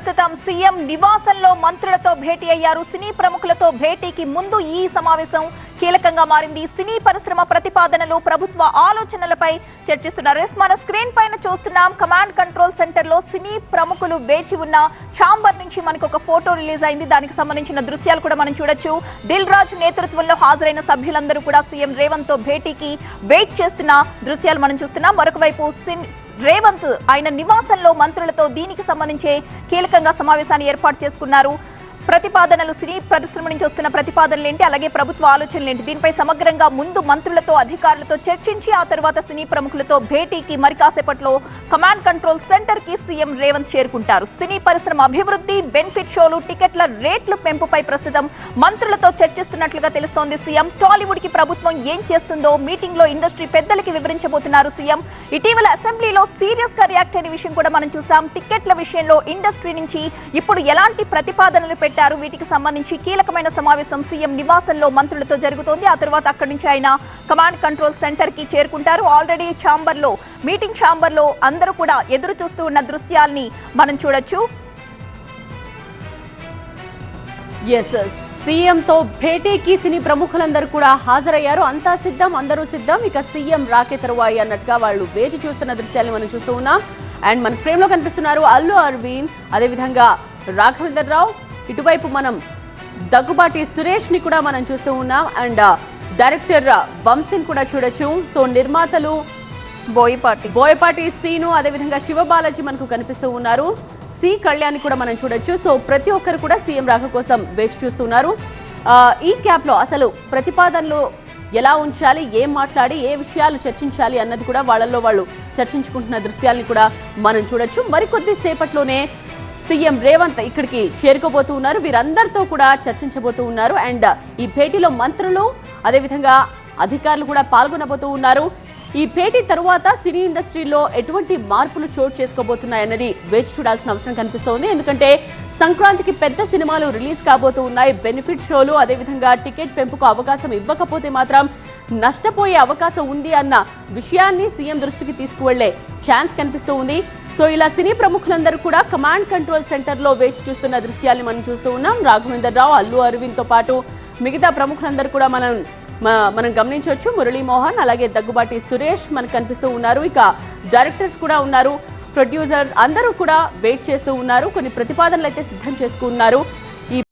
ప్రస్తుతం సీఎం నివాసంలో మంత్రులతో భేటీ అయ్యారు. సినీ ప్రముఖులతో భేటీకి ముందు ఈ సమావేశం కీలకంగా మారింది. సినీ పరిశ్రమ ప్రతిపాదనలు, ప్రభుత్వ ఆలోచనలపై చర్చిస్తున్నారు. మన స్క్రీన్ పైన చూస్తున్నాం, కమాండ్ కంట్రోల్ సెంటర్ లో సినీ ప్రముఖులు వేచి ఉన్న ఛాంబర్ నుంచి మనకు ఒక ఫోటో రిలీజ్ అయింది. దానికి సంబంధించిన దృశ్యాలు కూడా మనం చూడొచ్చు. దిల్ రాజు నేతృత్వంలో హాజరైన సభ్యులందరూ కూడా సీఎం రేవంత్ తో భేటీకి వెయిట్ చేస్తున్న దృశ్యాలు మనం చూస్తున్నాం. మరొక వైపు రేవంత్ ఆయన నివాసంలో మంత్రులతో దీనికి సంబంధించి కీలకంగా సమావేశాన్ని ఏర్పాటు చేసుకున్నారు. ప్రతిపాదనలు, సినీ పరిశ్రమ నుంచి వస్తున్న ప్రతిపాదనలు ఏంటి, అలాగే ప్రభుత్వ ఆలోచనలు ఏంటి, దీనిపై సమగ్రంగా ముందు మంత్రులతో అధికారులతో చర్చించి ఆ తర్వాత సినీ ప్రముఖులతో భేటీకి మరి కాసేపట్లో కమాండ్ కంట్రోల్ సెంటర్ కి సీఎం రేవంత్ చేరుకుంటారు. సినీ పరిశ్రమ అభివృద్ధి, బెనిఫిట్ షోలు, టికెట్ల రేట్లు పెంపుపై ప్రస్తుతం మంత్రులతో చర్చిస్తున్నట్లుగా తెలుస్తోంది. సీఎం టాలీవుడ్ కి ప్రభుత్వం ఏం చేస్తుందో మీటింగ్ లో ఇండస్ట్రీ పెద్దలకి వివరించబోతున్నారు సీఎం. ఇటీవల అసెంబ్లీలో సీరియస్ గా రియాక్ట్ అయిన విషయం కూడా మనం చూసాం. టికెట్ల విషయంలో ఇండస్ట్రీ నుంచి ఇప్పుడు ఎలాంటి ప్రతిపాదనలు పెట్టారు, వీటికి సంబంధించి కీలకమైన సమావేశం సీఎం నివాసంలో మంత్రులతో జరుగుతోంది. ఆ తర్వాత అక్కడి నుంచి ఆయన కమాండ్ కంట్రోల్ సెంటర్ కి చేరుకుంటారు. ఆల్రెడీ మీటింగ్ ఛాంబర్ లో అందరూ కూడా ఎదురు చూస్తూ ఉన్న దృశ్యాల్ని మనం చూడొచ్చు. సీఎంతో భేటీకి సినీ ప్రముఖులందరూ కూడా హాజరయ్యారు. అంతా సిద్ధం, అందరూ సిద్ధం, ఇక సీఎం రాకే తరువాయి అన్నట్టుగా వాళ్ళు వేచి చూస్తున్న దృశ్యాన్ని మనం చూస్తూ ఉన్నాం. అండ్ మన ఫ్రేమ్ లో కనిపిస్తున్నారు అల్లు అరవింద్, అదేవిధంగా రాఘవేందర్ రావు, ఇటువైపు మనం దగ్గుబాటి సురేష్ ని కూడా మనం చూస్తూ ఉన్నాం. అండ్ డైరెక్టర్ వంశీని కూడా చూడొచ్చు. సో నిర్మాతలు బోయపాటి సీను, అదేవిధంగా శివబాలాజీ మనకు కనిపిస్తూ ఉన్నారు. సి కళ్యాణ్ కూడా మనం చూడొచ్చు. సో ప్రతి ఒక్కరు కూడా సీఎం రాక కోసం వేచి చూస్తున్నారు. ఈ క్యాప్ లో అసలు ప్రతిపాదనలు ఎలా ఉంచాలి, ఏం మాట్లాడి ఏ విషయాలు చర్చించాలి అన్నది కూడా వాళ్ళల్లో వాళ్ళు చర్చించుకుంటున్న దృశ్యాల్ని కూడా మనం చూడొచ్చు. మరికొద్ది సేపట్లోనే సీఎం రేవంత్ ఇక్కడికి చేరుకోబోతూ ఉన్నారు. వీరందరితో కూడా చర్చించబోతూ ఉన్నారు. అండ్ ఈ భేటీలో మంత్రులు, అదేవిధంగా అధికారులు కూడా పాల్గొనబోతూ ఉన్నారు. ఈ భేటీ తరువాత సినీ ఇండస్ట్రీలో ఎటువంటి మార్పులు చోటు చేసుకోబోతున్నాయన్నది వేచి చూడాల్సిన అవసరం కనిపిస్తోంది. ఎందుకంటే సంక్రాంతికి పెద్ద సినిమాలు రిలీజ్ కాబోతూ ఉన్నాయి. బెనిఫిట్ షోలు, అదేవిధంగా టికెట్ పెంపుకు అవకాశం ఇవ్వకపోతే మాత్రం నష్టపోయే అవకాశం ఉంది అన్న విషయాన్ని సీఎం దృష్టికి తీసుకువెళ్లే ఛాన్స్ కనిపిస్తూ ఉంది. సో ఇలా సినీ ప్రముఖులందరూ కూడా కమాండ్ కంట్రోల్ సెంటర్ లో వేచి చూస్తున్న దృశ్యాన్ని మనం చూస్తూ ఉన్నాం. రాఘవేందర్ రావు, అల్లు అరవింద్ తో పాటు మిగతా ప్రముఖులందరూ కూడా మనం గమనించవచ్చు. మురళీమోహన్, అలాగే దగ్గుబాటి సురేష్ మనకు కనిపిస్తూ ఉన్నారు. ఇక డైరెక్టర్స్ కూడా ఉన్నారు, ప్రొడ్యూసర్స్ అందరూ కూడా వెయిట్ చేస్తూ ఉన్నారు. కొన్ని ప్రతిపాదనలు అయితే సిద్ధం చేసుకున్నారు.